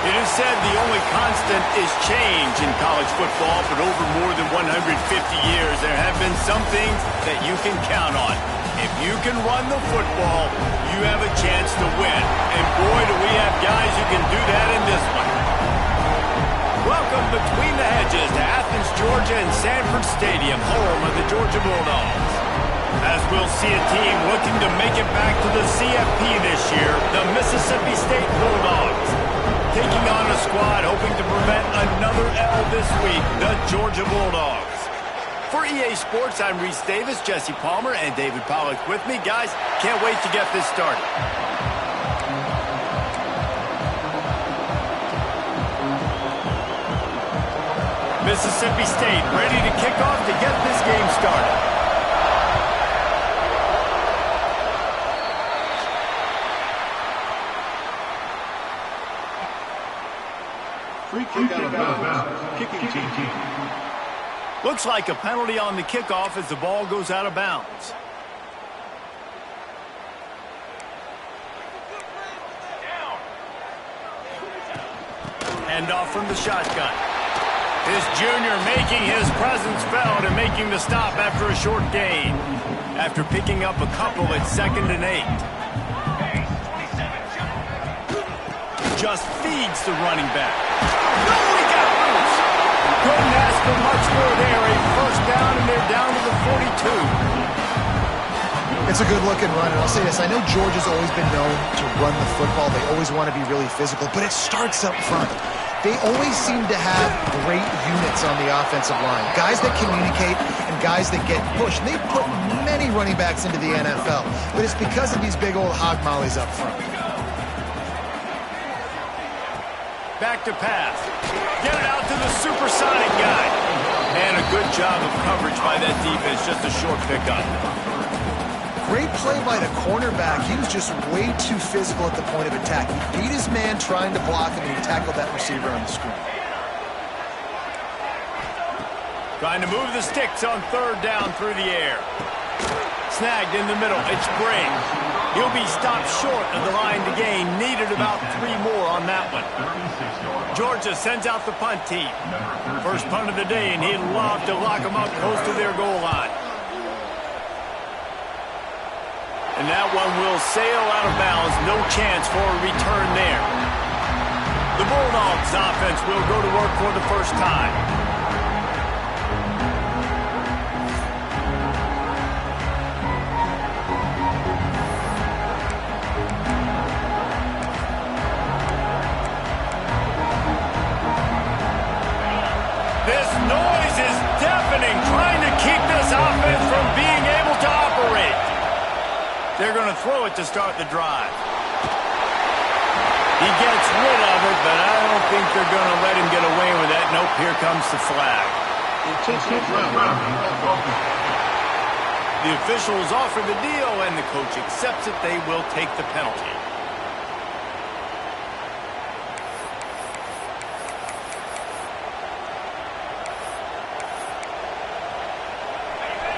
It is said the only constant is change in college football, but over more than 150 years, there have been some things that you can count on. If you can run the football, you have a chance to win. And boy, do we have guys who can do that in this one. Welcome between the hedges to Athens, Georgia and Sanford Stadium, home of the Georgia Bulldogs. As we'll see a team looking to make it back to the CFP this year, the Mississippi State Bulldogs. Taking on a squad hoping to prevent another L this week, the Georgia Bulldogs. For EA Sports, I'm Reese Davis, Jesse Palmer, and David Pollack with me. Guys, can't wait to get this started. Mississippi State ready to kick off to get this game started. Free kick out of bounds. Kicking team. Looks like a penalty on the kickoff as the ball goes out of bounds. Hand off from the shotgun. This junior making his presence felt and making the stop after a short gain. After picking up a couple at 2nd and 8. Just feeds the running back. No, he got loose. Couldn't ask for much more there. A first down, and they're down to the 42. It's a good-looking run, and I'll say this. I know Georgia's always been known to run the football. They always want to be really physical, but it starts up front. They always seem to have great units on the offensive line. Guys that communicate and guys that get pushed. And they've put many running backs into the NFL, but it's because of these big old hog mollies up front. Back to pass. Get it out to the supersonic guy. And a good job of coverage by that defense. Just a short pickup. Great play by the cornerback. He was just way too physical at the point of attack. He beat his man trying to block him, and he tackled that receiver on the screen. Trying to move the sticks on 3rd down through the air. Snagged in the middle. It's Bring. He'll be stopped short of the line to gain. Needed about 3 more on that one. Georgia sends out the punt team. First punt of the day, and he'd love to lock them up close to their goal line. And that one will sail out of bounds. No chance for a return there. The Bulldogs offense will go to work for the first time. This noise is deafening, trying to keep this offense from being able to operate. They're going to throw it to start the drive. He gets rid of it, but I don't think they're going to let him get away with that. Nope, here comes the flag. The officials offer the deal, and the coach accepts it. They will take the penalty.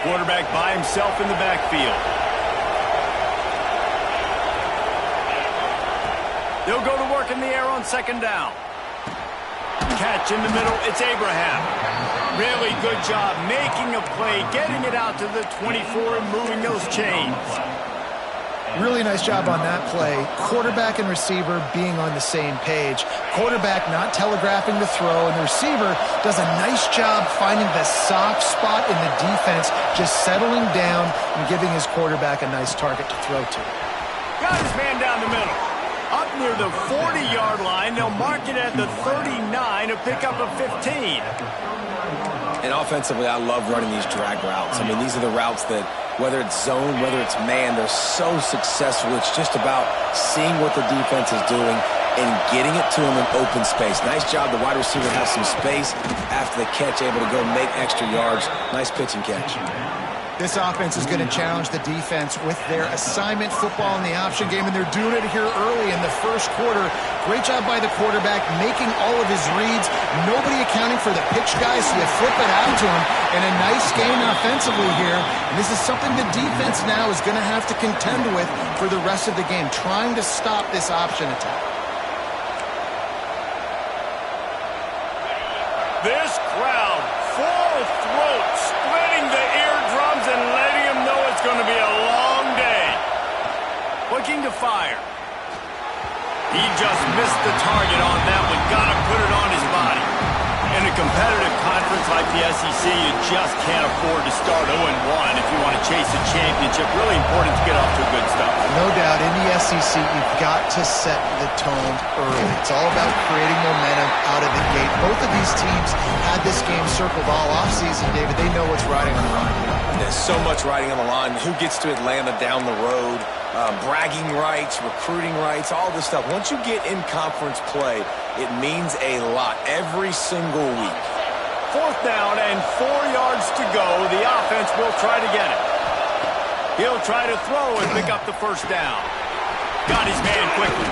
Quarterback by himself in the backfield. They'll go to work in the air on 2nd down. Catch in the middle. It's Abraham. Really good job making a play, getting it out to the 24 and moving those chains. Really nice job on that play. Quarterback and receiver being on the same page. Quarterback not telegraphing the throw, and the receiver does a nice job finding the soft spot in the defense, just settling down and giving his quarterback a nice target to throw to. Got his man down the middle. Up near the 40-yard line, they'll mark it at the 39, a pickup of 15. And offensively, I love running these drag routes. I mean, these are the routes that, whether it's zone, whether it's man, they're so successful. It's just about seeing what the defense is doing and getting it to him in open space. Nice job. The wide receiver has some space after the catch, able to go make extra yards. Nice pitch and catch. This offense is going to challenge the defense with their assignment football in the option game, and they're doing it here early in the first quarter. Great job by the quarterback, making all of his reads. Nobody accounting for the pitch guys, so you flip it out to him, and a nice gain offensively here. And this is something the defense now is going to have to contend with for the rest of the game, trying to stop this option attack. This crowd, full throat, splitting the eardrums and letting them know it's going to be a long day. Looking to fire. He just missed the target on that one. Got to put it on his body. In a competitive conference like the SEC, you just can't afford to start 0-1 if you want to chase a championship. Really important to get off to a good start. No doubt, in the SEC, you've got to set the tone early. It's all about creating momentum out of the gate. Both of these teams had this game circled all offseason, David. They know what's riding on the line. There's so much riding on the line. Who gets to Atlanta down the road? Bragging rights, recruiting rights, all this stuff. Once you get in conference play, it means a lot every single week. 4th down and 4 yards to go. The offense will try to get it. He'll try to throw and pick up the first down. Got his man quickly.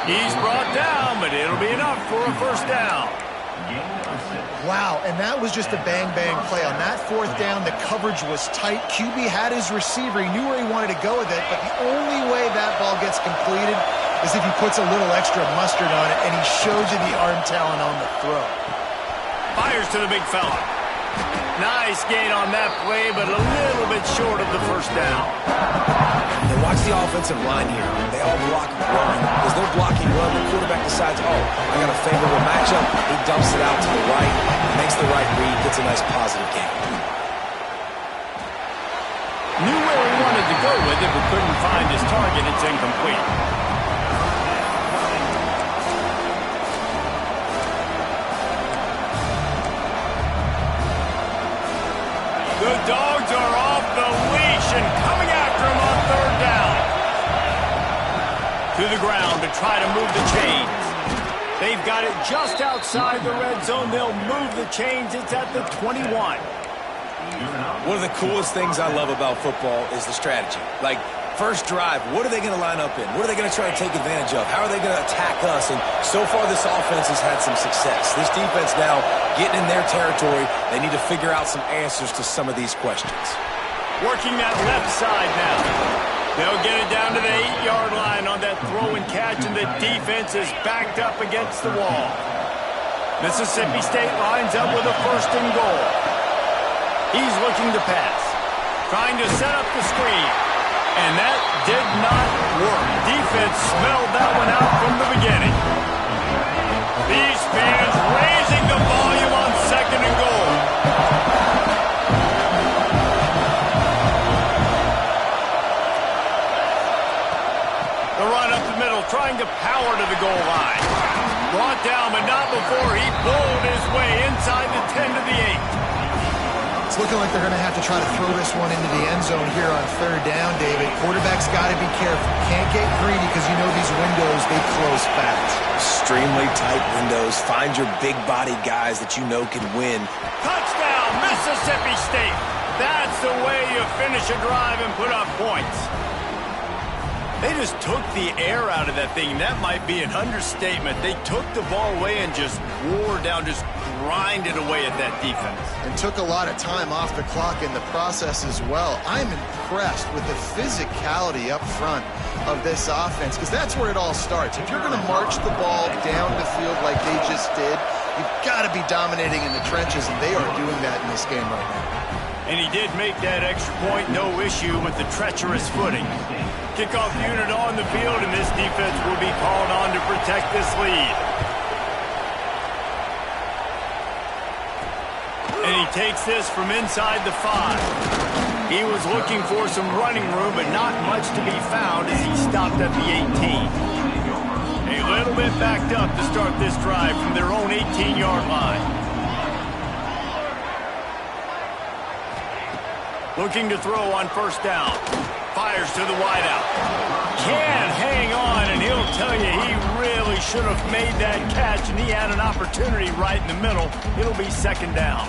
He's brought down, but it'll be enough for a first down. Wow, and that was just a bang-bang play. On that 4th down, the coverage was tight. QB had his receiver. He knew where he wanted to go with it, but the only way that ball gets completed is if he puts a little extra mustard on it, and he shows you the arm talent on the throw. Fires to the big fella. Nice gain on that play, but a little bit short of the first down. And watch the offensive line here. They all block run. As they're blocking run, the quarterback decides, oh, I got a favorable matchup. He dumps it out to the right, makes the right read, gets a nice positive gain. Knew where he wanted to go with it, but couldn't find his target. It's incomplete. The Dogs are off the leash and coming after him on 3rd down. To the ground to try to move the chains. They've got it just outside the red zone. They'll move the chains. It's at the 21. One of the coolest things I love about football is the strategy. Like, first drive, what are they going to line up in? What are they going to try to take advantage of? How are they going to attack us? And so far, this offense has had some success. This defense now getting in their territory. They need to figure out some answers to some of these questions. Working that left side now. They'll get it down to the 8-yard line on that throw and catch, and the defense is backed up against the wall. Mississippi State lines up with a 1st and goal. He's looking to pass. Trying to set up the screen. And that did not work. Defense smelled that one out from the beginning. These fans raising the volume on 2nd and goal. The run up the middle, trying to power to the goal line. Brought down, but not before he bowled his way inside the 10 to the 8. It's looking like they're going to have to try to throw this one into the end zone here on 3rd down, David. Quarterback's got to be careful. Can't get greedy because you know these windows, they close fast. Extremely tight windows. Find your big-bodied guys that you know can win. Touchdown, Mississippi State. That's the way you finish a drive and put up points. They just took the air out of that thing. That might be an understatement. They took the ball away and just wore down, just grinded away at that defense. And took a lot of time off the clock in the process as well. I'm impressed with the physicality up front of this offense because that's where it all starts. If you're going to march the ball down the field like they just did, you've got to be dominating in the trenches, and they are doing that in this game right now. And he did make that extra point, no issue with the treacherous footing. Kickoff unit on the field, and this defense will be called on to protect this lead. And he takes this from inside the 5. He was looking for some running room, but not much to be found as he stopped at the 18. A little bit backed up to start this drive from their own 18-yard line. Looking to throw on 1st down. Fires to the wideout. Can't hang on, and he'll tell you he really should have made that catch, and he had an opportunity right in the middle. It'll be 2nd down.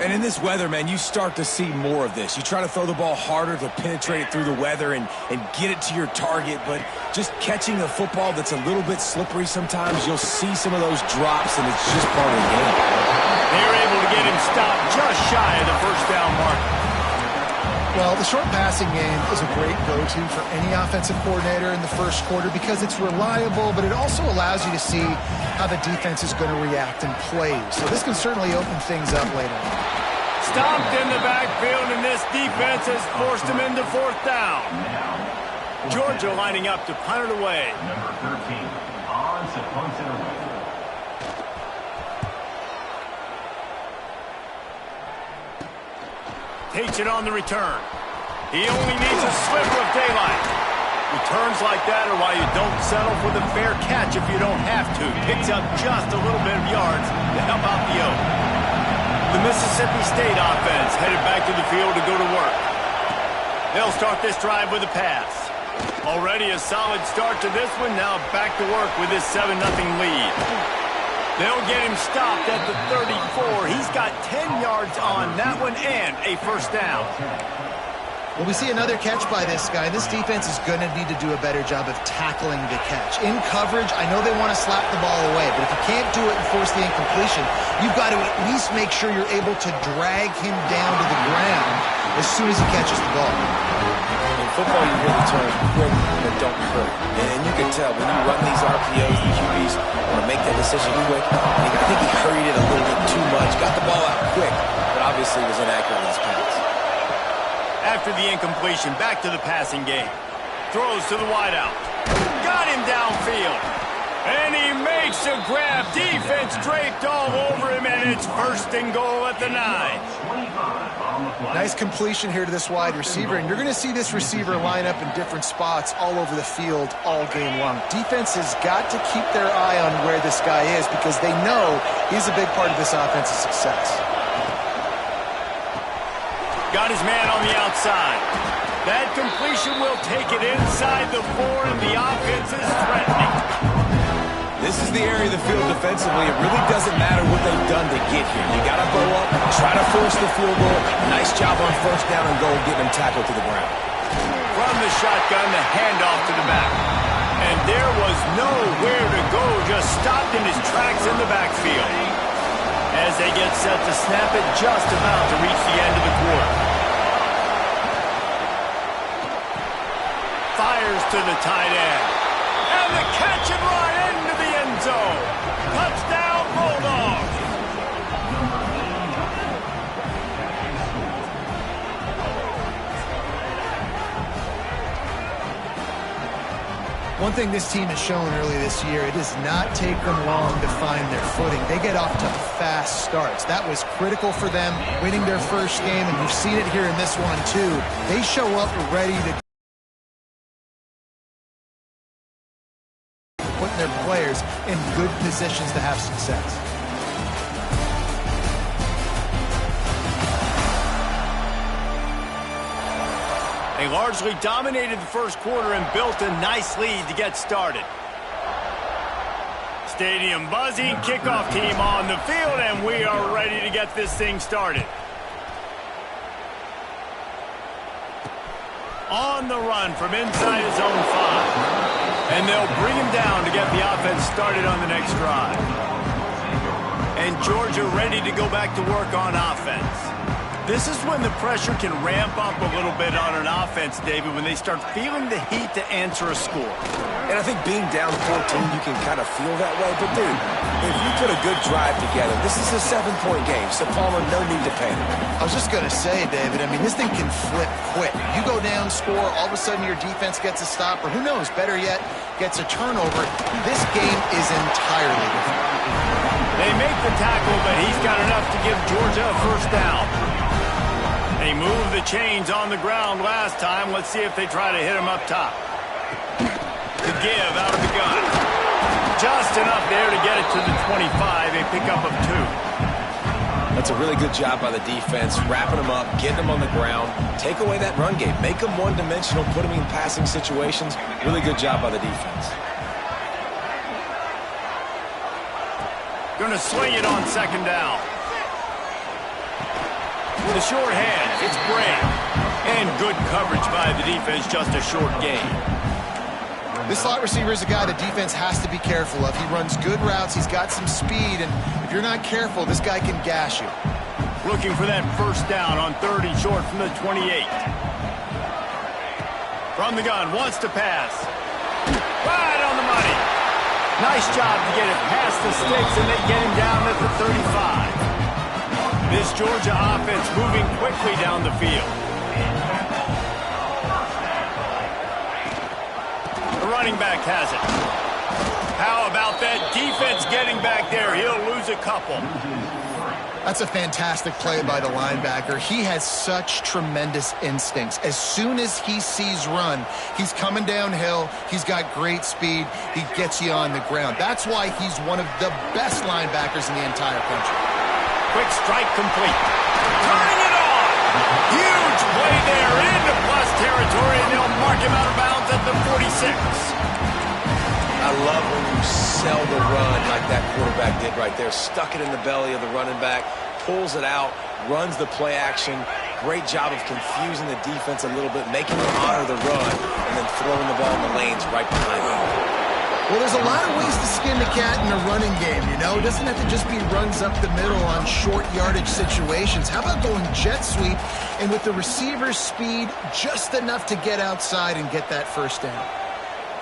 And in this weather, man, you start to see more of this. You try to throw the ball harder to penetrate it through the weather and get it to your target, but just catching a football that's a little bit slippery sometimes, you'll see some of those drops, and it's just part of the game. They were able to get him stopped just shy of the 1st down mark. Well, the short passing game is a great go-to for any offensive coordinator in the first quarter because it's reliable, but it also allows you to see how the defense is going to react and play. So this can certainly open things up later on. Stomped in the backfield, and this defense has forced him into fourth down. Georgia lining up to punt it away. Number 13, on to punt it away. Takes it on the return. He only needs a sliver of daylight. Returns like that are why you don't settle for the fair catch if you don't have to. Picks up just a little bit of yards to help out the Oak. The Mississippi State offense headed back to the field to go to work. They'll start this drive with a pass. Already a solid start to this one. Now back to work with this 7-0 lead. They'll get him stopped at the 34. He's got 10 yards on that one and a first down. Well, we see another catch by this guy. This defense is going to need to do a better job of tackling the catch. In coverage, I know they want to slap the ball away, but if you can't do it and force the incompletion, you've got to at least make sure you're able to drag him down to the ground as soon as he catches the ball. In football, you hear the term quick but don't hurt. And you can tell when you run these RPOs, the QBs want to make that decision quick. I think he hurried it a little bit too much, got the ball out quick, but obviously was inaccurate in his pass. After the incompletion, back to the passing game. Throws to the wideout. Got him downfield. And he makes a grab. Defense draped all over him, and it's first and goal at the 9. Nice completion here to this wide receiver, and you're going to see this receiver line up in different spots all over the field all game long. Defense has got to keep their eye on where this guy is because they know he's a big part of this offense's success. Got his man on the outside. That completion will take it inside the 4, and the offense is threatening. This is the area of the field defensively. It really doesn't matter what they've done to get here. You got to go up, try to force the field goal. Nice job on first down and goal, getting him tackled to the ground. From the shotgun, the handoff to the back. And there was nowhere to go, just stopped in his tracks in the backfield. As they get set to snap it, just about to reach the end of the quarter. Fires to the tight end. And the catch and run into the end zone. Touchdown, Bulldogs. One thing this team has shown early this year, it does not take them long to find their footing. They get off to fast starts. That was critical for them, winning their first game, and you've seen it here in this one too. They show up ready to put their players in good positions to have success. They largely dominated the first quarter and built a nice lead to get started. Stadium buzzing, kickoff team on the field, and we are ready to get this thing started. On the run from inside his own 5. And they'll bring him down to get the offense started on the next drive. And Georgia ready to go back to work on offense. This is when the pressure can ramp up a little bit on an offense, David, when they start feeling the heat to answer a score. And I think being down 14, you can kind of feel that way. But, dude, if you put a good drive together, this is a 7-point game. So, Palmer, no need to panic. I was just going to say, David, I mean, this thing can flip quick. You go down, score, all of a sudden your defense gets a stop, or who knows, better yet, gets a turnover. This game is entirely different. They make the tackle, but he's got enough to give Georgia a first down. They moved the chains on the ground last time. Let's see if they try to hit him up top. The give out of the gun. Just enough there to get it to the 25, a pickup of 2. That's a really good job by the defense, wrapping them up, getting them on the ground, take away that run game, make them one-dimensional, put them in passing situations. Really good job by the defense. Going to swing it on second down. With a short hand, it's Bray. And good coverage by the defense, just a short gain. This slot receiver is a guy the defense has to be careful of. He runs good routes, he's got some speed, and if you're not careful, this guy can gash you. Looking for that first down on 3rd and short from the 28. From the gun, wants to pass. Right on the money. Nice job to get it past the sticks, and they get him down at the 35. This Georgia offense moving quickly down the field. The running back has it. How about that defense getting back there? He'll lose a couple. That's a fantastic play by the linebacker. He has such tremendous instincts. As soon as he sees run, he's coming downhill. He's got great speed. He gets you on the ground. That's why he's one of the best linebackers in the entire country. Quick strike complete. Turning it on. Huge play there into plus territory, and they'll mark him out of bounds at the 46. I love when you sell the run like that quarterback did right there. Stuck it in the belly of the running back, pulls it out, runs the play action. Great job of confusing the defense a little bit, making them honor the run, and then throwing the ball in the lanes right behind them. Well, there's a lot of ways to skin the cat in a running game, you know? It doesn't have to just be runs up the middle on short yardage situations. How about going jet sweep and with the receiver's speed just enough to get outside and get that first down?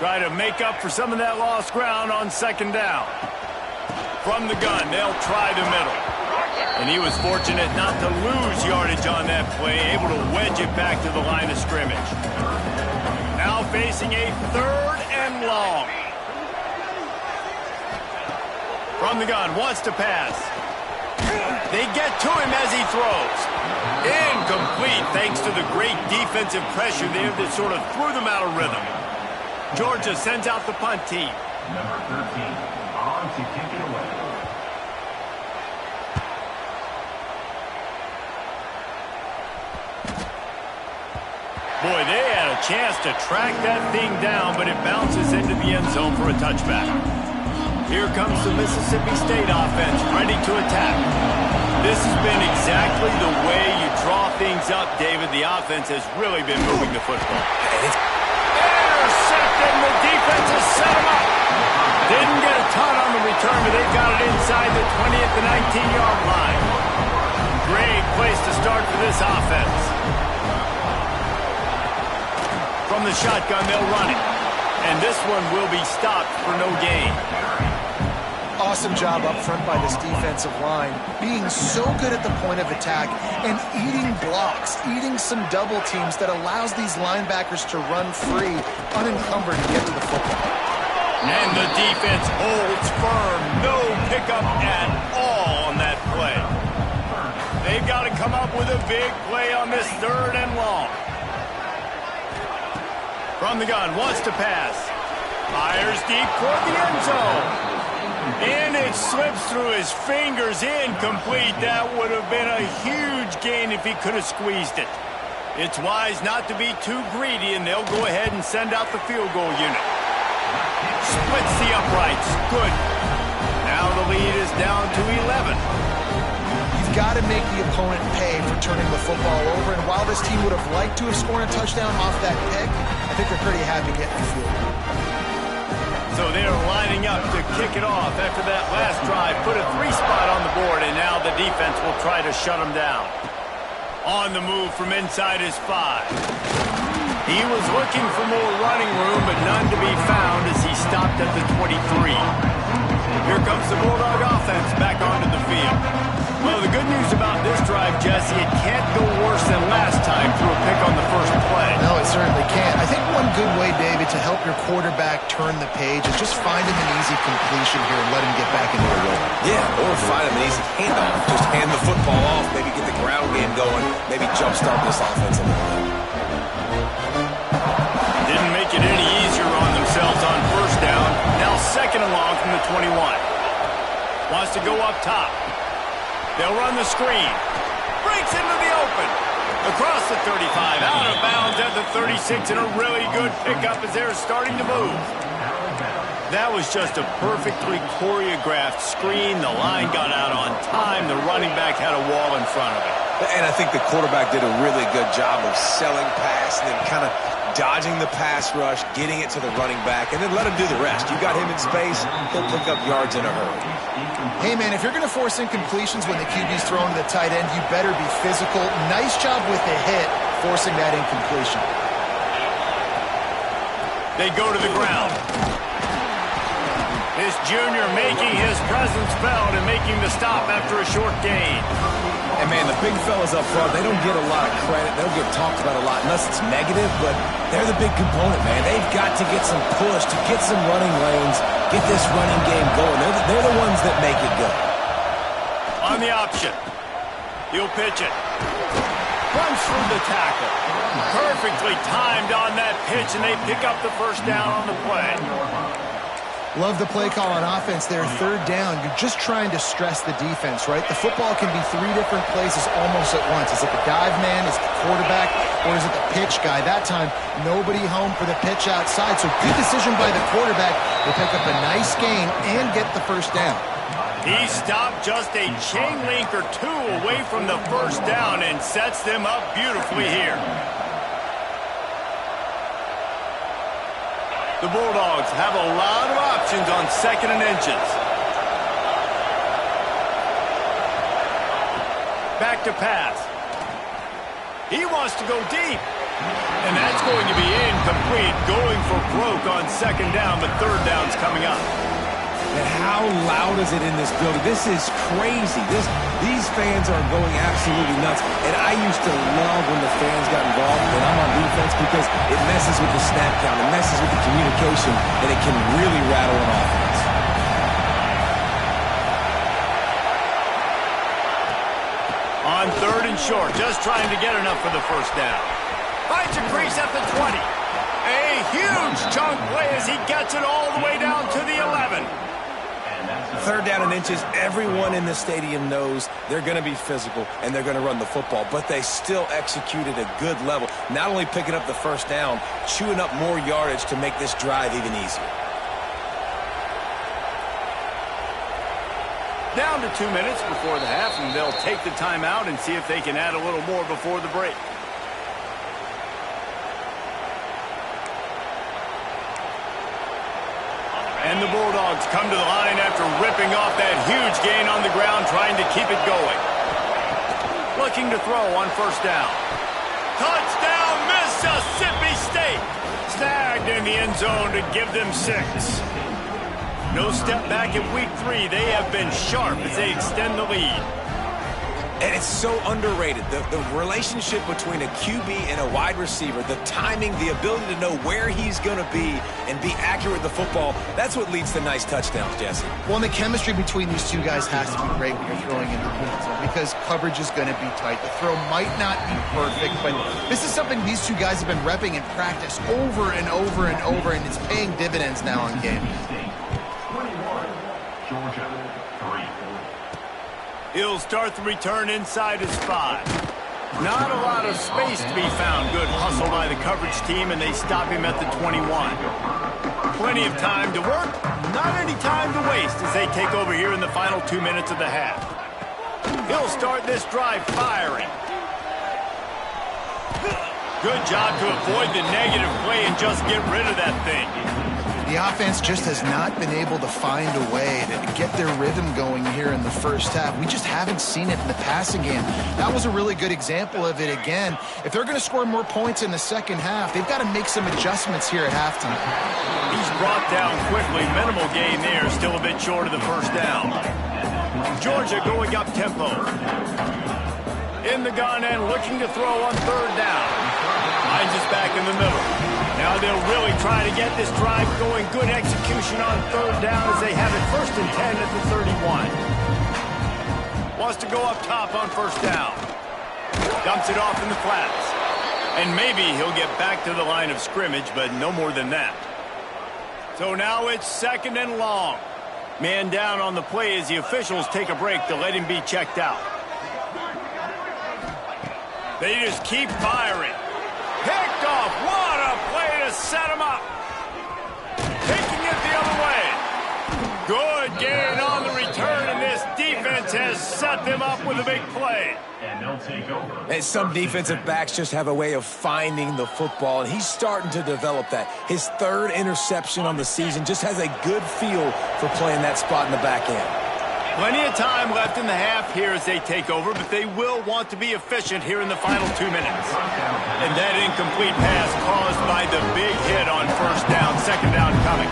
Try to make up for some of that lost ground on second down. From the gun, they'll try the middle. And he was fortunate not to lose yardage on that play, able to wedge it back to the line of scrimmage. Now facing a 3rd and long. From the gun, wants to pass. They get to him as he throws. Incomplete, thanks to the great defensive pressure there that sort of threw them out of rhythm. Georgia sends out the punt team. Number 13, on to kick it away. Boy, they had a chance to track that thing down, but it bounces into the end zone for a touchback. Here comes the Mississippi State offense, ready to attack. This has been exactly the way you draw things up, David. The offense has really been moving the football. Intercepted, the defense has set him up. Didn't get a ton on the return, but they've got it inside the 20 at the 19-yard line. Great place to start for this offense. From the shotgun, they'll run it. And this one will be stopped for no gain. Awesome job up front by this defensive line, being so good at the point of attack and eating blocks, eating some double teams that allows these linebackers to run free, unencumbered, and get to the football. And the defense holds firm. No pickup at all on that play. They've got to come up with a big play on this 3rd and long. From the gun, wants to pass. Fires deep toward the end zone. And it slips through his fingers, incomplete. That would have been a huge gain if he could have squeezed it. It's wise not to be too greedy, and they'll go ahead and send out the field goal unit. Splits the uprights. Good. Now the lead is down to 11. You've got to make the opponent pay for turning the football over, and while this team would have liked to have scored a touchdown off that pick, I think they're pretty happy getting the field goal. So they're lining up to kick it off after that last drive. Put a 3-spot on the board, and now the defense will try to shut them down. On the move from inside his 5. He was looking for more running room, but none to be found as he stopped at the 23. Here comes the Bulldog offense back onto the field. Well, the good news about this drive, Jesse, it can't go worse than last time through a pick on the first play. No, it certainly can't. I think one good way, David, to help your quarterback turn the page is just find him an easy completion here and let him get back into a rhythm. Yeah, or find him an easy handoff. Just hand the football off, maybe get the ground game going, maybe jumpstart this offense a little bit. Didn't make it any easier on themselves on first down. Now 2nd and long from the 21. Wants to go up top. They'll run the screen. Breaks into the open. Across the 35. Out of bounds at the 36. And a really good pickup as they're starting to move. That was just a perfectly choreographed screen. The line got out on time. The running back had a wall in front of it. And I think the quarterback did a really good job of selling pass and then kind of dodging the pass rush, getting it to the running back, and then let him do the rest. You got him in space, he'll pick up yards in a hurry. Hey, man, if you're going to force incompletions when the QB's throwing to the tight end, you better be physical. Nice job with the hit, forcing that incompletion. They go to the ground. This junior making his presence felt and making the stop after a short gain. And, man, the big fellas up front, they don't get a lot of credit. They don't get talked about a lot unless it's negative, but they're the big component, man. They've got to get some push, to get some running lanes, get this running game going. They're the ones that make it go. On the option. He'll pitch it. Runs through the tackle. Perfectly timed on that pitch, and they pick up the first down on the play. Love the play call on offense there. Third down, you're just trying to stress the defense, right? The football can be three different places almost at once. Is it the dive man? Is it the quarterback? Or is it the pitch guy? That time, nobody home for the pitch outside. So good decision by the quarterback to pick up a nice gain and get the first down. He stopped just a chain link or two away from the first down and sets them up beautifully here. The Bulldogs have a lot of options on 2nd and inches. Back to pass. He wants to go deep. And that's going to be incomplete, going for broke on 2nd down, but 3rd down's coming up. And how loud is it in this building? This is crazy. These fans are going absolutely nuts. And I used to love when the fans got involved when I'm on defense because it messes with the snap count. It messes with the communication, and it can really rattle an offense. On 3rd and short, just trying to get enough for the first down. Finds a crease at the 20. A huge chunk play as he gets it all the way down to the 11. 3rd down and inches, everyone in the stadium knows they're going to be physical and they're going to run the football, but they still executed a good level. Not only picking up the first down, chewing up more yardage to make this drive even easier. Down to 2 minutes before the half, and they'll take the timeout and see if they can add a little more before the break. And the Bulldogs come to the line after ripping off that huge gain on the ground, trying to keep it going. Looking to throw on first down. Touchdown, Mississippi State! Snagged in the end zone to give them 6. No step back in week 3. They have been sharp as they extend the lead. And it's so underrated. The relationship between a QB and a wide receiver, the timing, the ability to know where he's going to be and be accurate with the football, that's what leads to nice touchdowns, Jesse. Well, and the chemistry between these two guys has to be great when you're throwing into the end zone because coverage is going to be tight. The throw might not be perfect, but this is something these two guys have been repping in practice over and over and over, and it's paying dividends now on game. Georgia, 3. He'll start the return inside his 5. Not a lot of space to be found. Good hustle by the coverage team, and they stop him at the 21. Plenty of time to work, not any time to waste as they take over here in the final 2 minutes of the half. He'll start this drive firing. Good job to avoid the negative play and just get rid of that thing. The offense just has not been able to find a way to get their rhythm going here in the first half. We just haven't seen it in the passing game. That was a really good example of it again. If they're going to score more points in the second half, they've got to make some adjustments here at halftime. He's brought down quickly. Minimal gain there. Still a bit short of the first down. Georgia going up tempo. In the gun and looking to throw on 3rd down. Finds us back in the middle. Now they'll really try to get this drive going. Good execution on 3rd down as they have it 1st and 10 at the 31. Wants to go up top on first down. Dumps it off in the flats. And maybe he'll get back to the line of scrimmage, but no more than that. So now it's 2nd and long. Man down on the play as the officials take a break to let him be checked out. They just keep firing. Picked off. What a play to set him up. Taking it the other way. Good gain on the return, and this defense has set them up with a big play. And they'll take over. And some defensive backs just have a way of finding the football, and he's starting to develop that. His 3rd interception on the season just has a good feel for playing that spot in the back end. Plenty of time left in the half here as they take over, but they will want to be efficient here in the final 2 minutes. And that incomplete pass caused by the big hit on first down, second down coming.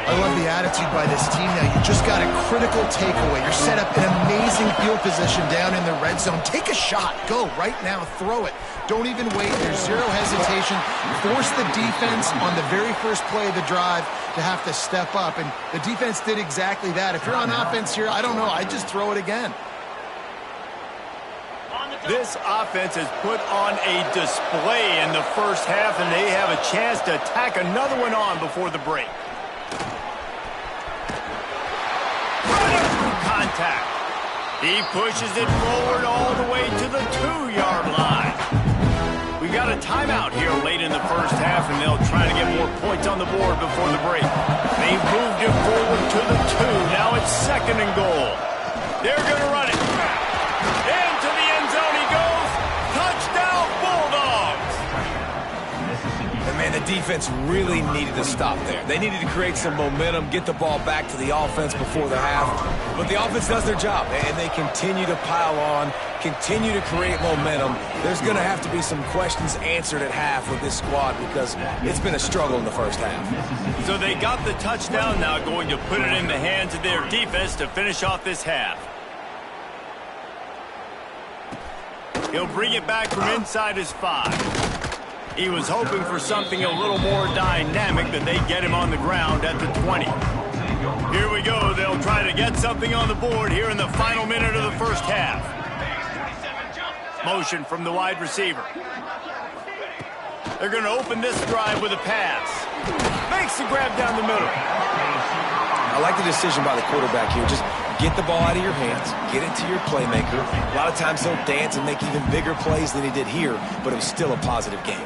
I love the attitude by this team now. You just got a critical takeaway. You're set up in amazing field position down in the red zone. Take a shot. Go right now. Throw it. Don't even wait. There's zero hesitation. Force the defense on the very first play of the drive to have to step up. And the defense did exactly that. If you're on offense here, I don't know. I'd just throw it again. This offense has put on a display in the first half, and they have a chance to tack another one on before the break. Running through contact. He pushes it forward all the way to the 2-yard line. We got a timeout here late in the first half, and they'll try to get more points on the board before the break. They've moved it forward to the 2. Now it's second and goal. They're going to run it. Into the end zone he goes. Touchdown, Bulldogs. And man, the defense really needed to stop there. They needed to create some momentum, get the ball back to the offense before the half. But the offense does their job, and they continue to pile on, continue to create momentum. There's going to have to be some questions answered at half with this squad because it's been a struggle in the first half. So they got the touchdown, now going to put it in the hands of their defense to finish off this half. He'll bring it back from inside his 5. He was hoping for something a little more dynamic, but they get him on the ground at the 20. Here we go. They'll try to get something on the board here in the final minute of the first half. Motion from the wide receiver. They're going to open this drive with a pass. Makes the grab down the middle. I like the decision by the quarterback here. Just get the ball out of your hands, get it to your playmaker. A lot of times he'll dance and make even bigger plays than he did here, but it was still a positive game.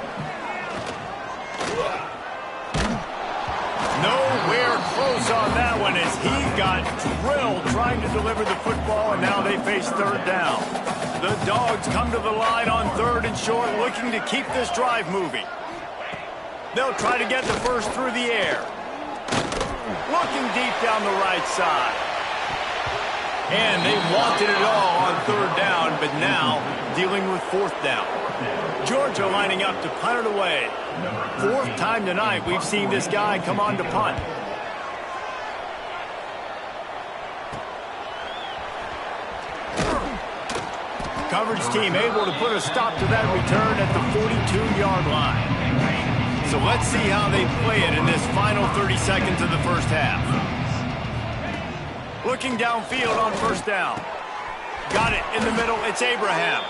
Nowhere close on that one as he got drilled trying to deliver the football, and now they face third down. The Dogs come to the line on third and short, looking to keep this drive moving. They'll try to get the first through the air. Looking deep down the right side. And they wanted it all on third down, but now dealing with fourth down. Georgia lining up to punt it away. Fourth time tonight we've seen this guy come on to punt. Coverage team able to put a stop to that return at the 42-yard line. So let's see how they play it in this final 30 seconds of the first half. Looking downfield on first down. Got it in the middle. It's Abraham.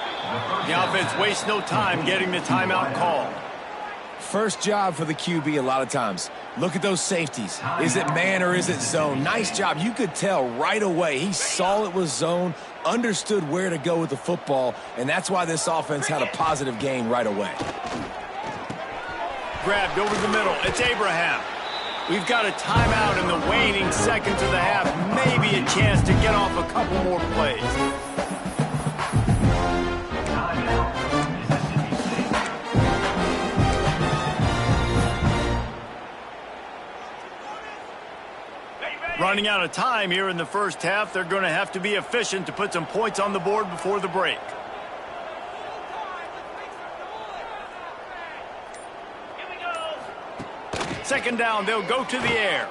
The offense wastes no time getting the timeout called. First job for the QB a lot of times. Look at those safeties. Is it man or is it zone? Nice job. You could tell right away. He saw it was zone, understood where to go with the football, and that's why this offense had a positive gain right away. Grabbed over the middle. It's Abraham. We've got a timeout in the waning seconds of the half. Maybe a chance to get off a couple more plays. Running out of time here in the first half. They're going to have to be efficient to put some points on the board before the break. Second down, they'll go to the air.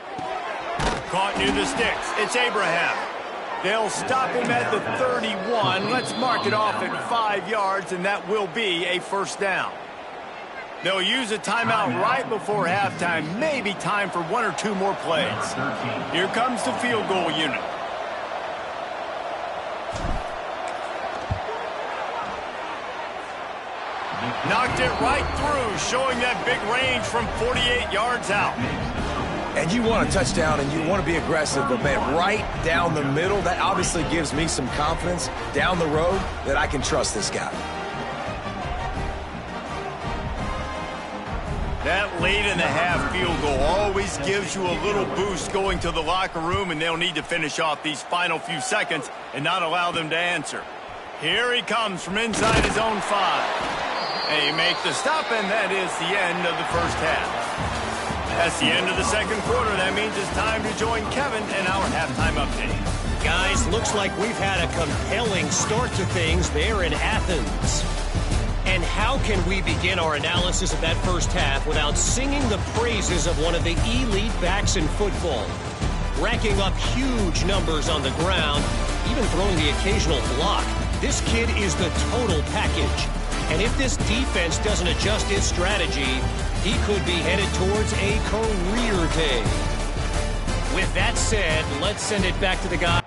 Caught near the sticks. It's Abraham. They'll stop him at the 31. Let's mark it off at 5 yards, and that will be a first down. They'll use a timeout right before halftime. Maybe time for 1 or 2 more plays. Here comes the field goal unit. Knocked it right through, showing that big range from 48 yards out. And you want a touchdown and you want to be aggressive, but man, right down the middle, that obviously gives me some confidence down the road that I can trust this guy. That late in the half field goal always gives you a little boost going to the locker room, and they'll need to finish off these final few seconds and not allow them to answer. Here he comes from inside his own 5. They make the stop, and that is the end of the first half. That's the end of the second quarter. That means it's time to join Kevin in our halftime update. Guys, looks like we've had a compelling start to things there in Athens. And how can we begin our analysis of that first half without singing the praises of one of the elite backs in football? Racking up huge numbers on the ground, even throwing the occasional block. This kid is the total package. And if this defense doesn't adjust its strategy, he could be headed towards a career day. With that said, let's send it back to the guy.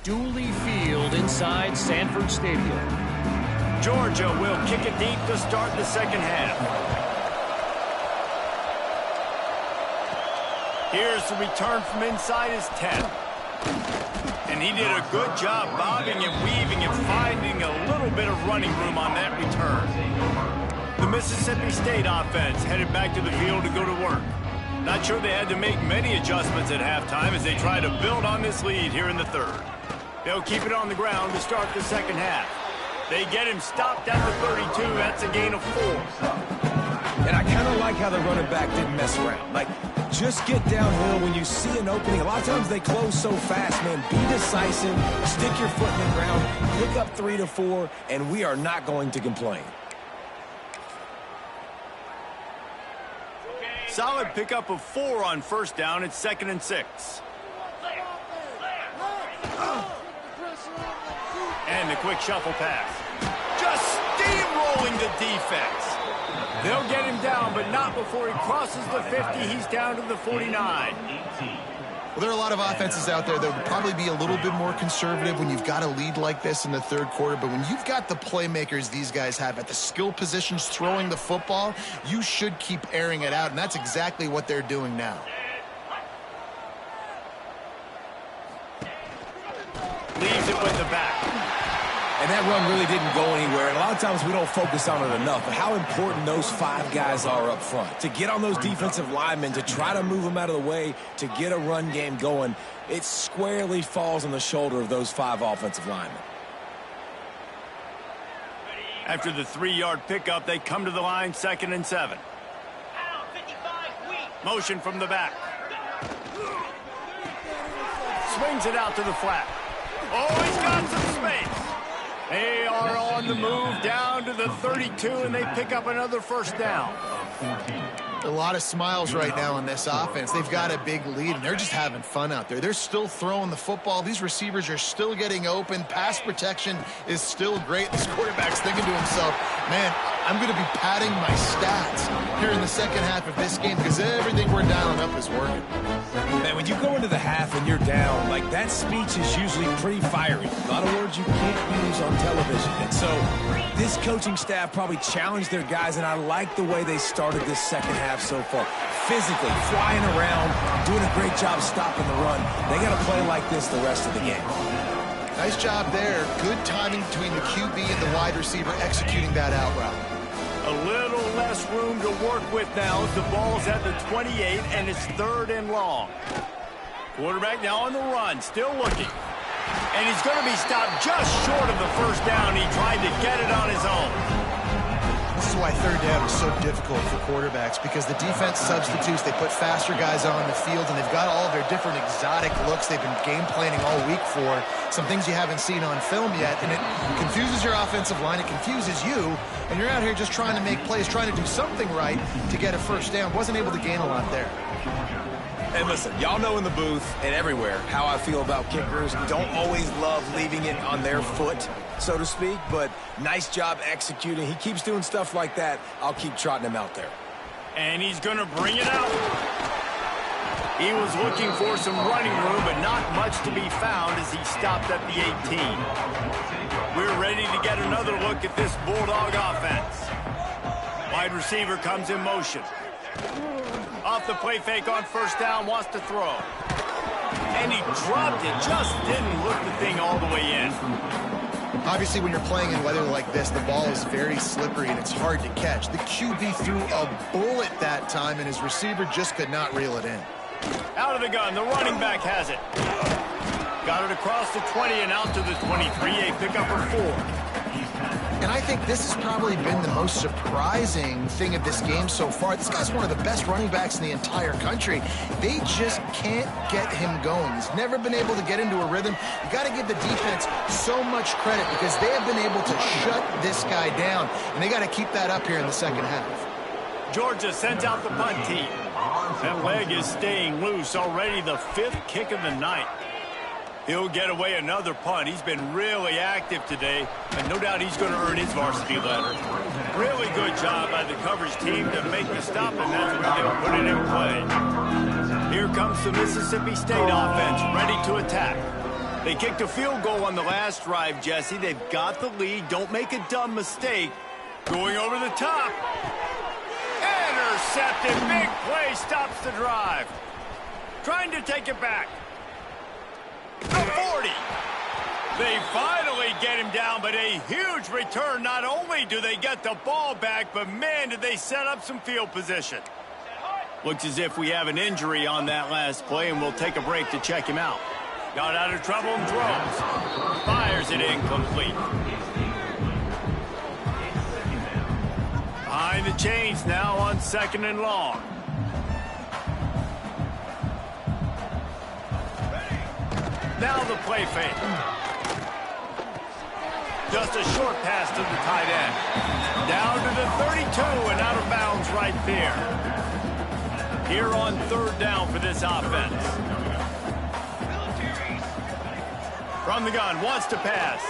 Dooley Field inside Sanford Stadium. Georgia will kick it deep to start the second half. Here's the return from inside his 10. And he did a good job bobbing and weaving and finding a little bit of running room on that return. The Mississippi State offense headed back to the field to go to work. Not sure they had to make many adjustments at halftime as they try to build on this lead here in the third. They'll keep it on the ground to start the second half. They get him stopped at the 32. That's a gain of 4. And I kind of like how the running back didn't mess around. Like, just get downhill when you see an opening. A lot of times they close so fast, man. Be decisive, stick your foot in the ground, pick up 3 to 4, and we are not going to complain. Solid pickup of 4 on first down. It's 2nd and 6. And the quick shuffle pass. Just steamrolling the defense. They'll get him down, but not before he crosses the 50. He's down to the 49. Well, there are a lot of offenses out there that would probably be a little bit more conservative when you've got a lead like this in the third quarter. But when you've got the playmakers these guys have at the skill positions throwing the football, you should keep airing it out. And that's exactly what they're doing now. Leaves it with the back. And that run really didn't go anywhere. And a lot of times we don't focus on it enough. But how important those 5 guys are up front. To get on those defensive linemen, to try to move them out of the way, to get a run game going, it squarely falls on the shoulder of those 5 offensive linemen. After the 3-yard pickup, they come to the line, 2nd and 7. Motion from the back. Swings it out to the flat. Oh, he's got some space. They are on the move down to the 32, and they pick up another first down. A lot of smiles right now on this offense. They've got a big lead, and they're just having fun out there. They're still throwing the football. These receivers are still getting open. Pass protection is still great. This quarterback's thinking to himself, man, I'm going to be padding my stats here in the second half of this game because everything we're dialing up is working. Man, when you go into the half and you're down, like that speech is usually pretty fiery. A lot of words you can't use on television. And so this coaching staff probably challenged their guys, and I like the way they started this second half so far. Physically, flying around, doing a great job stopping the run. They got to play like this the rest of the game. Nice job there. Good timing between the QB and the wide receiver executing that out route. A little less room to work with now as the ball's at the 28, and it's 3rd and long. Quarterback now on the run, still looking. And he's going to be stopped just short of the first down. He tried to get it on his own. This is why third down is so difficult for quarterbacks, because the defense substitutes. They put faster guys on the field, and they've got all of their different exotic looks they've been game planning all week for, some things you haven't seen on film yet, and it confuses your offensive line. It confuses you, and you're out here just trying to make plays, trying to do something right to get a first down. Wasn't able to gain a lot there. And listen, y'all know in the booth and everywhere how I feel about kickers. Don't always love leaving it on their foot, so to speak, but nice job executing. He keeps doing stuff like that. I'll keep trotting him out there. And he's going to bring it out. He was looking for some running room, but not much to be found as he stopped at the 18. We're ready to get another look at this Bulldog offense. Wide receiver comes in motion. Off the play fake on first down, wants to throw. And he dropped it, just didn't look the thing all the way in. Obviously, when you're playing in weather like this, the ball is very slippery and it's hard to catch. The QB threw a bullet that time, and his receiver just could not reel it in. Out of the gun, the running back has it. Got it across the 20 and out to the 23, a pickup of 4. And I think this has probably been the most surprising thing of this game so far. This guy's one of the best running backs in the entire country. They just can't get him going. He's never been able to get into a rhythm. You got to give the defense so much credit because they have been able to shut this guy down, and they got to keep that up here in the second half. Georgia sends out the punt team. That leg is staying loose, already the 5th kick of the night. He'll get away another punt. He's been really active today, and no doubt he's going to earn his varsity letter. Really good job by the coverage team to make the stop, and that's where they'll put it in play. Here comes the Mississippi State offense, ready to attack. They kicked a field goal on the last drive, Jesse. They've got the lead. Don't make a dumb mistake. Going over the top. Intercepted. Big play stops the drive. Trying to take it back. The 40. They finally get him down, but a huge return. Not only do they get the ball back, but man, did they set up some field position. Looks as if we have an injury on that last play, and we'll take a break to check him out. Got out of trouble and throws. Fires it incomplete. Behind the chains now on 2nd and long. Now the play fake. Just a short pass to the tight end. Down to the 32 and out of bounds right there. Here on 3rd down for this offense. From the gun, wants to pass.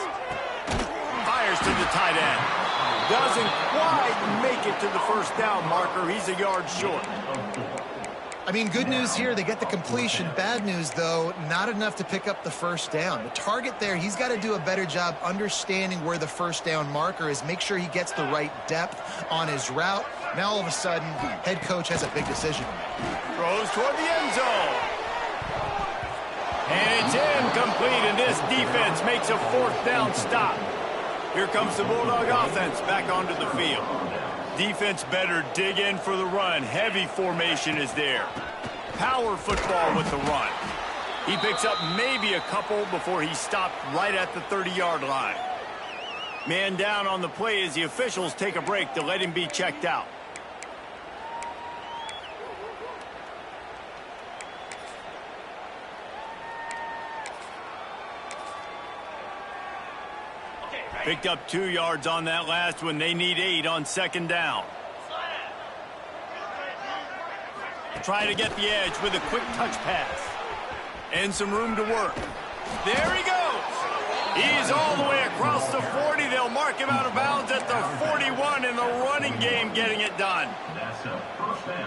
Fires to the tight end. Doesn't quite make it to the 1st down marker. He's a yard short. I mean, good news here, they get the completion. Bad news, though, not enough to pick up the 1st down. The target there, he's got to do a better job understanding where the 1st down marker is, make sure he gets the right depth on his route. Now, all of a sudden, head coach has a big decision. Throws toward the end zone. And it's incomplete, and this defense makes a 4th down stop. Here comes the Bulldog offense back onto the field. Defense better dig in for the run. Heavy formation is there. Power football with the run. He picks up maybe a couple before he stopped right at the 30-yard line. Man down on the play as the officials take a break to let him be checked out. Picked up 2 yards on that last one. They need 8 on 2nd down. Try to get the edge with a quick touch pass. And some room to work. There he goes. He's all the way across the 40. They'll mark him out of bounds at the 41 in the running game, getting it done.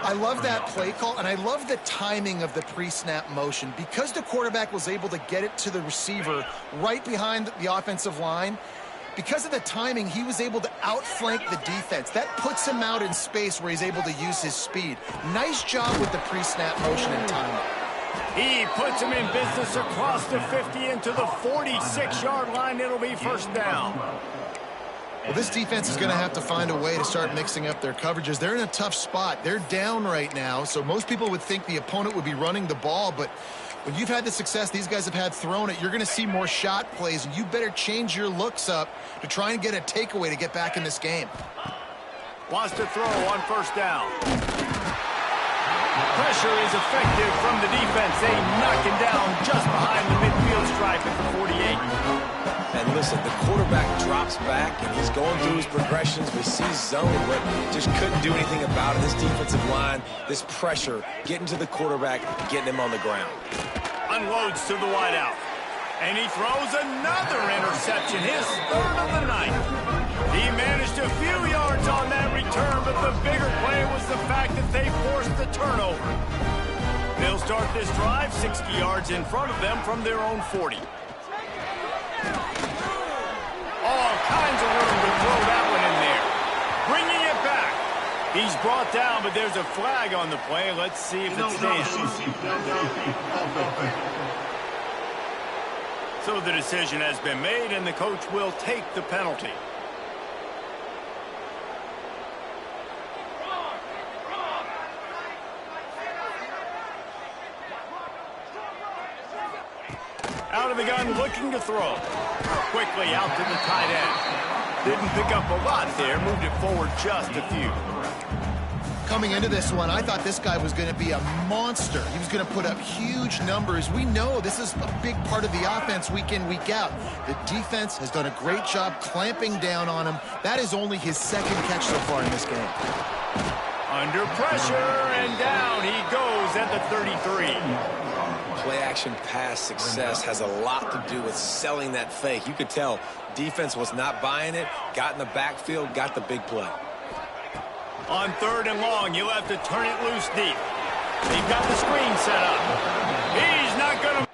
I love that play call, and I love the timing of the pre-snap motion. Because the quarterback was able to get it to the receiver right behind the offensive line, because of the timing, he was able to outflank the defense. That puts him out in space where he's able to use his speed. Nice job with the pre-snap motion and timing. He puts him in business across the 50 into the 46-yard line. It'll be 1st down. Well, this defense is going to have to find a way to start mixing up their coverages. They're in a tough spot. They're down right now, so most people would think the opponent would be running the ball, but when you've had the success these guys have had throwing it, you're going to see more shot plays, and you better change your looks up to try and get a takeaway to get back in this game. Wants to throw on 1st down. Pressure is effective from the defense. They knock him down just behind the midfield stripe at the 48. And listen, the quarterback drops back, and he's going through his progressions. We see zone, but just couldn't do anything about it. This defensive line, this pressure, getting to the quarterback, getting him on the ground. Unloads to the wideout. And he throws another interception, his 3rd of the night. He managed a few yards on that return, but the bigger play was the fact that they forced the turnover. They'll start this drive 60 yards in front of them from their own 40. All kinds of room to throw that one in there. Bringing it back. He's brought down, but there's a flag on the play. Let's see if it stays. So the decision has been made, and the coach will take the penalty. Out of the gun, looking to throw. Quickly out to the tight end. Didn't pick up a lot there, moved it forward just a few. Coming into this one, I thought this guy was going to be a monster. He was going to put up huge numbers. We know this is a big part of the offense week in, week out. The defense has done a great job clamping down on him. That is only his 2nd catch so far in this game. Under pressure, and down he goes at the 33. Play-action pass success has a lot to do with selling that fake. You could tell defense was not buying it, got in the backfield, got the big play. On 3rd and long, you'll have to turn it loose deep. They've got the screen set up. He's not going to...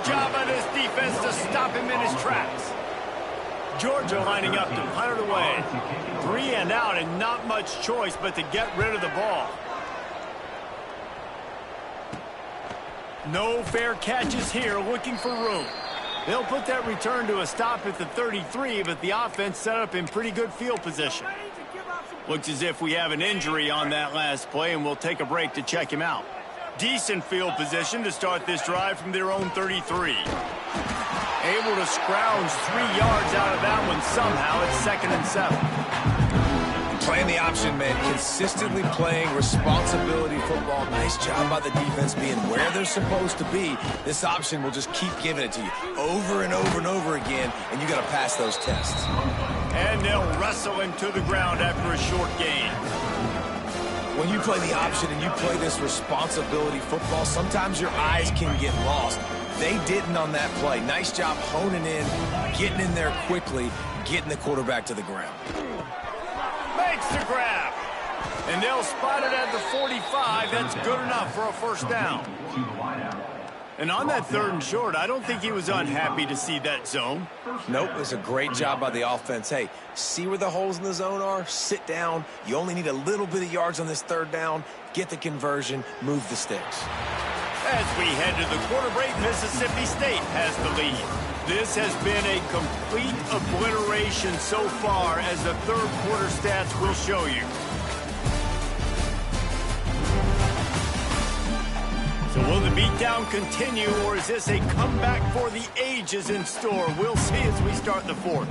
job by this defense to stop him in his tracks. Georgia lining up to punt it away. 3 and out and not much choice but to get rid of the ball. No fair catches here, looking for room. They'll put that return to a stop at the 33, but the offense set up in pretty good field position. Looks as if we have an injury on that last play, and we'll take a break to check him out. Decent field position to start this drive from their own 33. Able to scrounge 3 yards out of that one somehow. It's 2nd and 7. Playing the option, man. Consistently playing responsibility football. Nice job by the defense being where they're supposed to be. This option will just keep giving it to you over and over and over again, and you got to pass those tests. And they'll wrestle him to the ground after a short gain. When you play the option and you play this responsibility football, sometimes your eyes can get lost. They didn't on that play. Nice job honing in, getting in there quickly, getting the quarterback to the ground. Makes the grab. And they'll spot it at the 45. That's good enough for a first down. And on that 3rd and short, I don't think he was unhappy to see that zone. Nope, it was a great job by the offense. Hey, see where the holes in the zone are? Sit down. You only need a little bit of yards on this 3rd down. Get the conversion. Move the sticks. As we head to the quarter break, Mississippi State has the lead. This has been a complete obliteration so far, as the 3rd quarter stats will show you. So will the beatdown continue, or is this a comeback for the ages in store? We'll see as we start the 4th.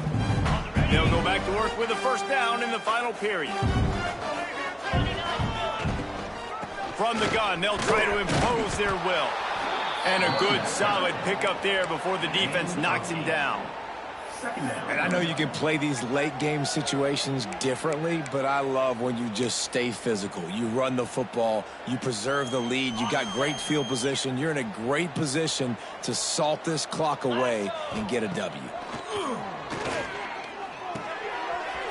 They'll go back to work with a first down in the final period. From the gun, they'll try to impose their will. And a good, solid pickup there before the defense knocks him down. And I know you can play these late-game situations differently, but I love when you just stay physical. You run the football, you preserve the lead, you got great field position. You're in a great position to salt this clock away and get a W.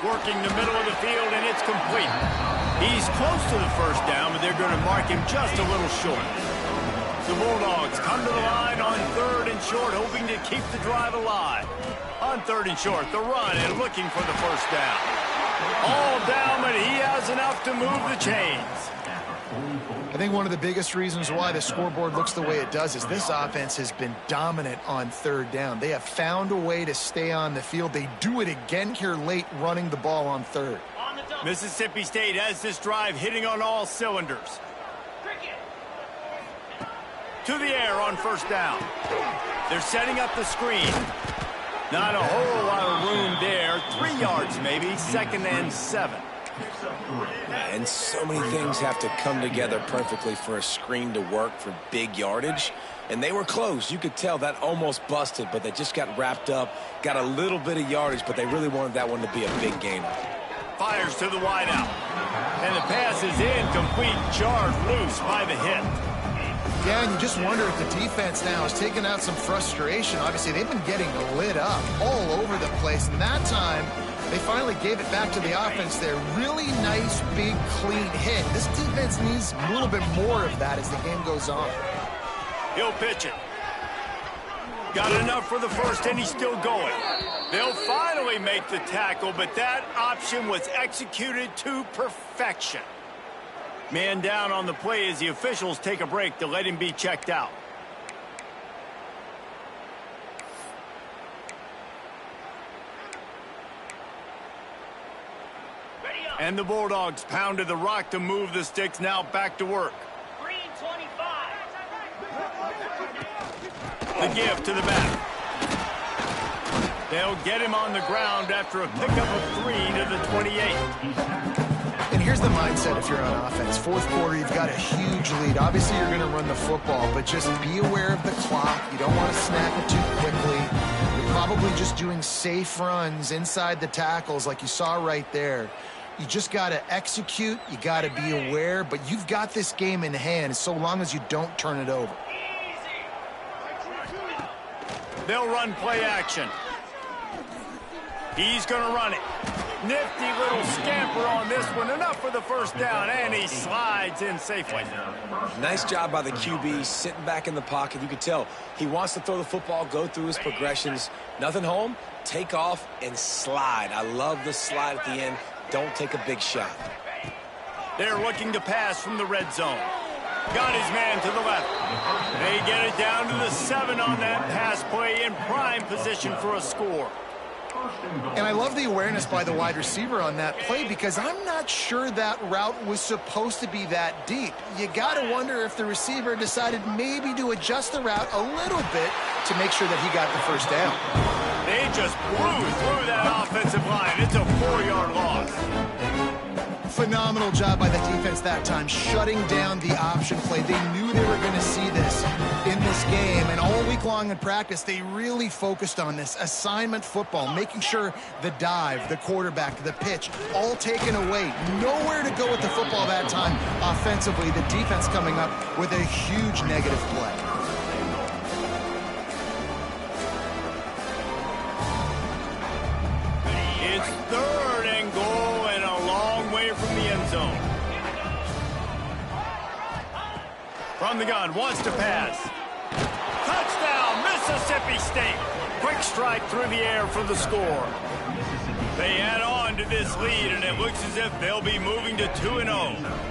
Working the middle of the field, and it's complete. He's close to the first down, but they're going to mark him just a little short. The Bulldogs come to the line on 3rd and short, hoping to keep the drive alive. On 3rd and short, the run and looking for the first down. All down, but he has enough to move the chains. I think one of the biggest reasons why the scoreboard looks the way it does is this offense has been dominant on 3rd down. They have found a way to stay on the field. They do it again here late, running the ball on 3rd. Mississippi State has this drive hitting on all cylinders. To the air on first down. They're setting up the screen. Not a whole lot of room there. 3 yards maybe, 2nd and 7. And so many things have to come together perfectly for a screen to work for big yardage. And they were close. You could tell that almost busted, but they just got wrapped up, got a little bit of yardage, but they really wanted that one to be a big gain. Fires to the wideout. And the pass is incomplete, jarred loose by the hit. Yeah, and you just wonder if the defense now is taking out some frustration. Obviously, they've been getting lit up all over the place. And that time, they finally gave it back to the offense there. Really nice, big, clean hit. This defense needs a little bit more of that as the game goes on. He'll pitch it. Got enough for the first, and he's still going. They'll finally make the tackle, but that option was executed to perfection. Man down on the play as the officials take a break to let him be checked out. And the Bulldogs pounded the rock to move the sticks, now back to work. Green 25. The give to the back. They'll get him on the ground after a pickup of 3 to the 28. And here's the mindset if you're on offense. 4th quarter, you've got a huge lead. Obviously, you're going to run the football, but just be aware of the clock. You don't want to snap it too quickly. You're probably just doing safe runs inside the tackles like you saw right there. You just got to execute. You got to be aware, but you've got this game in hand so long as you don't turn it over. They'll run play action. He's going to run it. Nifty little scamper on this one. Enough for the first down, and he slides in safely. Nice job by the QB, sitting back in the pocket. You can tell he wants to throw the football, go through his progressions. Nothing home, take off, and slide. I love the slide at the end. Don't take a big shot. They're looking to pass from the red zone. Got his man to the left. They get it down to the 7 on that pass play, in prime position for a score. And I love the awareness by the wide receiver on that play, because I'm not sure that route was supposed to be that deep. You got to wonder if the receiver decided maybe to adjust the route a little bit to make sure that he got the first down. They just blew through that offensive line. It's a 4-yard loss. Phenomenal job by the defense that time, shutting down the option play. They knew they were going to see this in this game, and all week long in practice, they really focused on this assignment football, making sure the dive, the quarterback, the pitch, all taken away. Nowhere to go with the football that time offensively. The defense coming up with a huge negative play. It's 3rd and goal, and a long way from the end zone. From the gun, wants to pass. Touchdown, Mississippi State. Quick strike through the air for the score. They add on to this lead, and it looks as if they'll be moving to 2-0.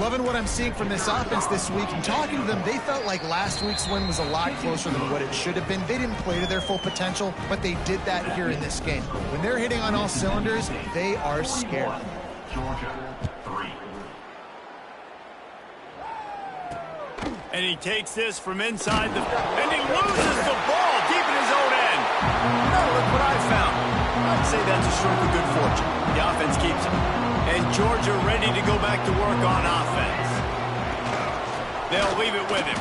Loving what I'm seeing from this offense this week. And talking to them, they felt like last week's win was a lot closer than what it should have been. They didn't play to their full potential, but they did that here in this game. When they're hitting on all cylinders, they are scared. Georgia, 3. And he takes this from inside and he loses the ball deep in his own end. Now look what I found. I'd say that's a stroke of good fortune. The offense keeps it. And Georgia ready to go back to work on offense. They'll leave it with him.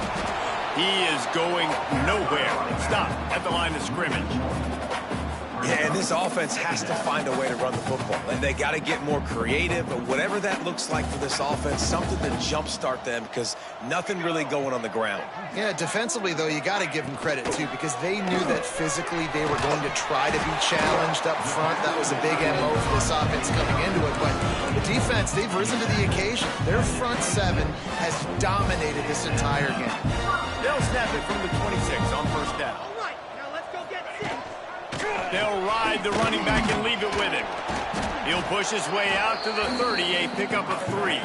He is going nowhere. Stop at the line of scrimmage. Yeah, and this offense has to find a way to run the football. And they got to get more creative, but whatever that looks like for this offense, something to jumpstart them, because nothing really going on the ground. Yeah, defensively, though, you got to give them credit, too, because they knew that physically they were going to try to be challenged up front. That was a big MO for this offense coming into it. But the defense, they've risen to the occasion. Their front 7 has dominated this entire game. They'll snap it from the 26 on first down. They'll ride the running back and leave it with him. He'll push his way out to the 30, a pickup of 3.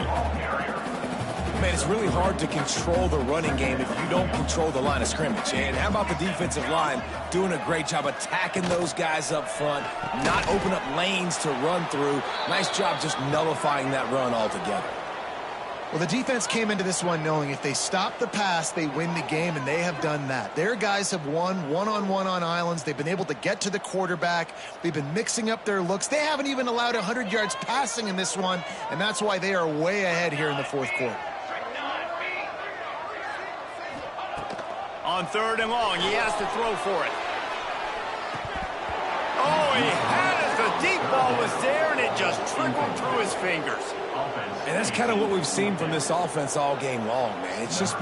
Man, it's really hard to control the running game if you don't control the line of scrimmage. And how about the defensive line doing a great job attacking those guys up front, not open up lanes to run through. Nice job just nullifying that run altogether. Well, the defense came into this one knowing if they stop the pass, they win the game, and they have done that. Their guys have won one-on-one on islands. They've been able to get to the quarterback. They've been mixing up their looks. They haven't even allowed 100 yards passing in this one, and that's why they are way ahead here in the 4th quarter. On 3rd and long, he has to throw for it. Oh, he had it. The deep ball was there, and it just trickled through his fingers. And that's kind of what we've seen from this offense all game long, man. It's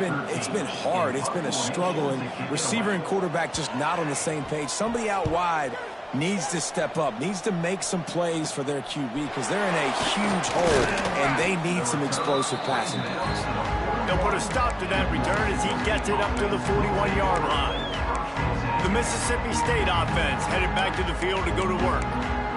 been hard. It's been a struggle, and receiver and quarterback just not on the same page. Somebody out wide needs to step up, needs to make some plays for their QB, because they're in a huge hole, and they need some explosive passing plays. They'll put a stop to that return as he gets it up to the 41-yard line. The Mississippi State offense headed back to the field to go to work.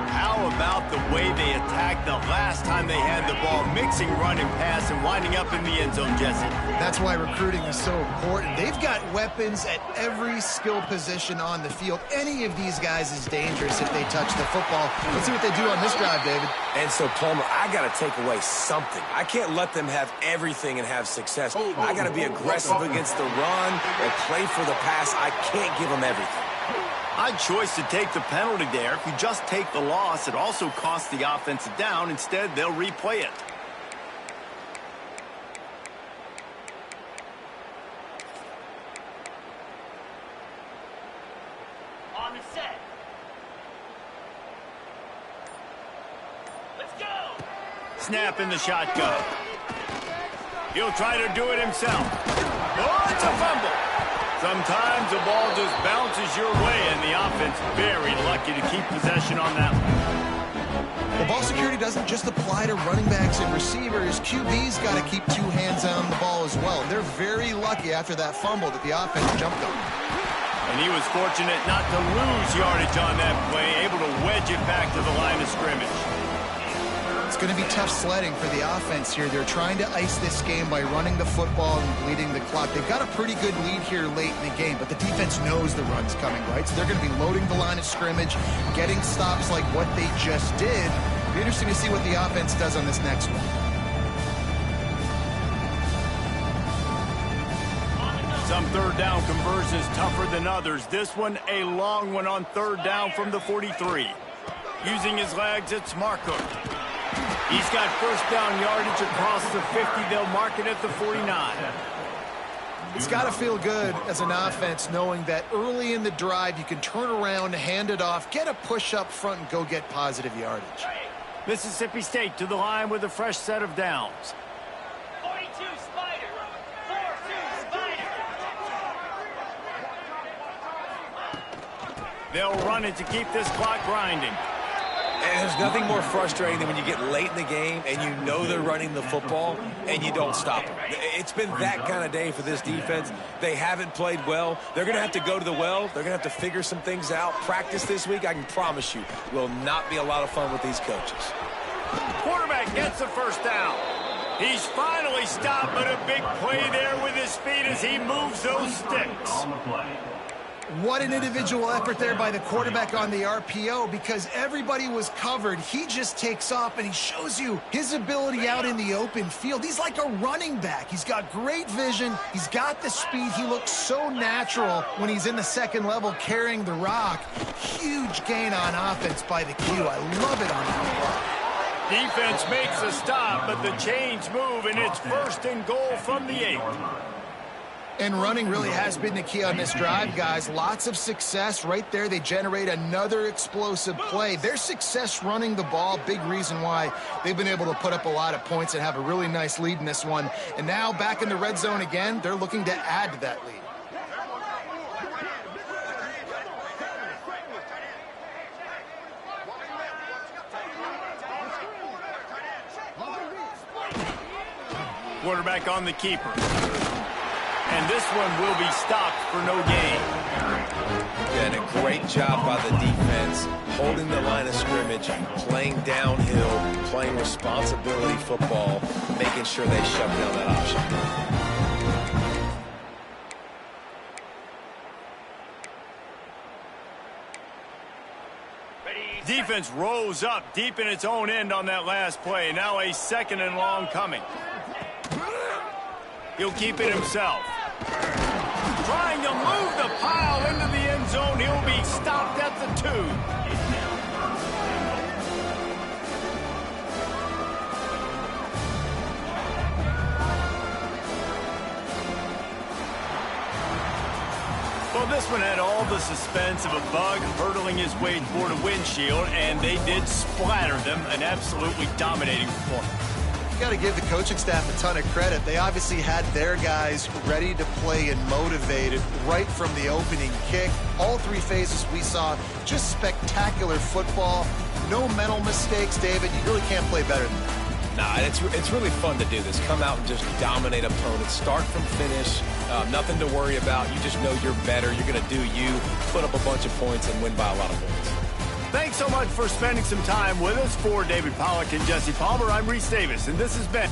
How about the way they attacked the last time they had the ball, mixing run and pass and winding up in the end zone, Jesse? That's why recruiting is so important. They've got weapons at every skill position on the field. Any of these guys is dangerous if they touch the football. Let's see what they do on this drive, David. And so, Palmer, I got to take away something. I can't let them have everything and have success. I got to be aggressive against the run or play for the pass. I can't give them everything. Odd choice to take the penalty there. If you just take the loss, it also costs the offense a down. Instead, they'll replay it. On the set. Let's go. Snap in the shotgun. He'll try to do it himself. Oh, it's a fumble. Sometimes the ball just bounces your way, and the offense very lucky to keep possession on that one. doesn't just apply to running backs and receivers. QB's got to keep two hands on the ball as well. They're very lucky after that fumble that the offense jumped on. And he was fortunate not to lose yardage on that play, able to wedge it back to the line of scrimmage. It's going to be tough sledding for the offense here. They're trying to ice this game by running the football and bleeding the clock. They've got a pretty good lead here late in the game, but the defense knows the run's coming, right? So they're going to be loading the line of scrimmage, getting stops like what they just did. It'll be interesting to see what the offense does on this next one. Some third down conversions tougher than others. This one, a long one on third down from the 43. Using his legs, it's Marcook. He's got first down yardage across the 50. They'll mark it at the 49. It's got to feel good as an offense knowing that early in the drive you can turn around, hand it off, get a push up front, and go get positive yardage. Mississippi State to the line with a fresh set of downs. 42 Spider. 4-2 Spider. They'll run it to keep this clock grinding. And there's nothing more frustrating than when you get late in the game and you know they're running the football and you don't stop them. It's been that kind of day for this defense. They haven't played well. They're going to have to go to the well. They're going to have to figure some things out. Practice this week, I can promise you, will not be a lot of fun with these coaches. Quarterback gets the first down. He's finally stopped, but a big play there with his feet as he moves those sticks. What an individual effort there by the quarterback on the RPO, because everybody was covered. He just takes off, and he shows you his ability out in the open field. He's like a running back. He's got great vision. He's got the speed. He looks so natural when he's in the second level carrying the rock. Huge gain on offense by the Q. I love it on that block. Defense makes a stop, but the chains move, and it's first and goal from the 8. And running really has been the key on this drive, guys. Lots of success right there. They generate another explosive play. Their success running the ball, big reason why they've been able to put up a lot of points and have a really nice lead in this one. And now back in the red zone again, they're looking to add to that lead. Quarterback on the keeper. And this one will be stopped for no gain. And a great job by the defense, holding the line of scrimmage, playing downhill, playing responsibility football, making sure they shut down that option. Defense rose up deep in its own end on that last play. Now a second and long coming. He'll keep it himself. Trying to move the pile into the end zone. He'll be stopped at the 2. Well, this one had all the suspense of a bug hurtling his way toward a windshield, and they did splatter them. An absolutely dominating performance. Got to give the coaching staff a ton of credit. They obviously had their guys ready to play and motivated right from the opening kick. All 3 phases we saw, just spectacular football. No mental mistakes, David. You really can't play better than that. Nah, it's really fun to do this. Come out and just dominate opponents. Start from finish. Nothing to worry about. You just know you're better. You're going to do you, put up a bunch of points, and win by a lot of points. Thanks so much for spending some time with us. For David Pollack and Jesse Palmer, I'm Reese Davis, and this has been